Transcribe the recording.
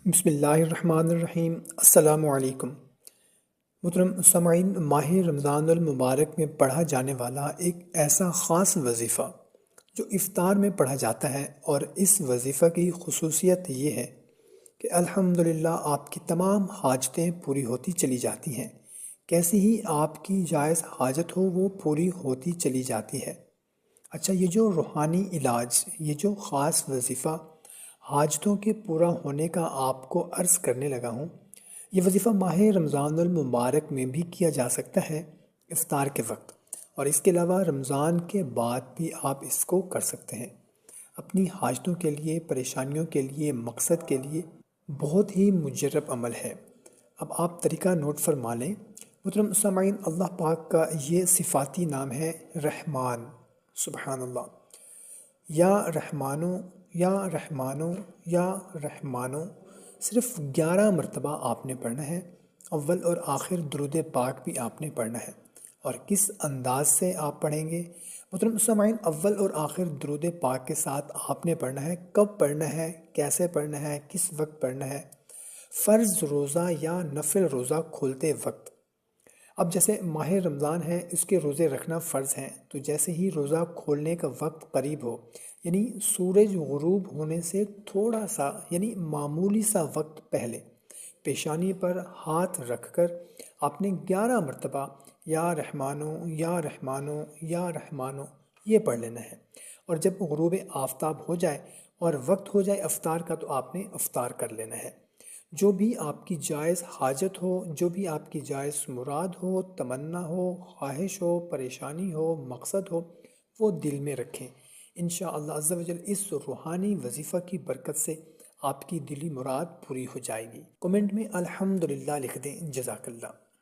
بسم اللہ الرحمن الرحیم۔ السلام علیکم محترم سامعین، ماہ رمضان المبارک میں پڑھا جانے والا ایک ایسا خاص وظیفہ جو افطار میں پڑھا جاتا ہے، اور اس وظیفہ کی خصوصیت یہ ہے کہ الحمدللہ آپ کی تمام حاجتیں پوری ہوتی چلی جاتی ہیں، کیسی ہی آپ کی جائز حاجت ہو وہ پوری ہوتی چلی جاتی ہے۔ اچھا، یہ جو روحانی علاج، یہ جو خاص وظیفہ حاجتوں کے پورا ہونے کا آپ کو عرض کرنے لگا ہوں، یہ وظیفہ ماہ رمضان المبارک میں بھی کیا جا سکتا ہے افطار کے وقت، اور اس کے علاوہ رمضان کے بعد بھی آپ اس کو کر سکتے ہیں اپنی حاجتوں کے لیے، پریشانیوں کے لیے، مقصد کے لیے۔ بہت ہی مجرب عمل ہے۔ اب آپ طریقہ نوٹ فرما لیں۔ محترم سامعین، اللہ پاک کا یہ صفاتی نام ہے رحمان، سبحان اللہ۔ یا رحمانو، یا رحمانو، یا رحمانو، صرف 11 مرتبہ آپ نے پڑھنا ہے۔ اول اور آخر درود پاک بھی آپ نے پڑھنا ہے۔ اور کس انداز سے آپ پڑھیں گے؟ محترم سامعین، اول اور آخر درود پاک کے ساتھ آپ نے پڑھنا ہے۔ کب پڑھنا ہے، کیسے پڑھنا ہے، کس وقت پڑھنا ہے؟ فرض روزہ یا نفل روزہ کھولتے وقت۔ اب جیسے ماہ رمضان ہے، اس کے روزے رکھنا فرض ہیں، تو جیسے ہی روزہ کھولنے کا وقت قریب ہو، یعنی سورج غروب ہونے سے تھوڑا سا، یعنی معمولی سا وقت پہلے، پیشانی پر ہاتھ رکھ کر آپ نے 11 مرتبہ یا رحمانو، یا رحمانو، یا رحمانو یہ پڑھ لینا ہے۔ اور جب غروب آفتاب ہو جائے اور وقت ہو جائے افطار کا، تو آپ نے افطار کر لینا ہے۔ جو بھی آپ کی جائز حاجت ہو، جو بھی آپ کی جائز مراد ہو، تمنا ہو، خواہش ہو، پریشانی ہو، مقصد ہو، وہ دل میں رکھیں۔ انشاءاللہ عز و جل اس روحانی وظیفہ کی برکت سے آپ کی دلی مراد پوری ہو جائے گی۔ کمنٹ میں الحمدللہ لکھ دیں۔ جزاک اللہ۔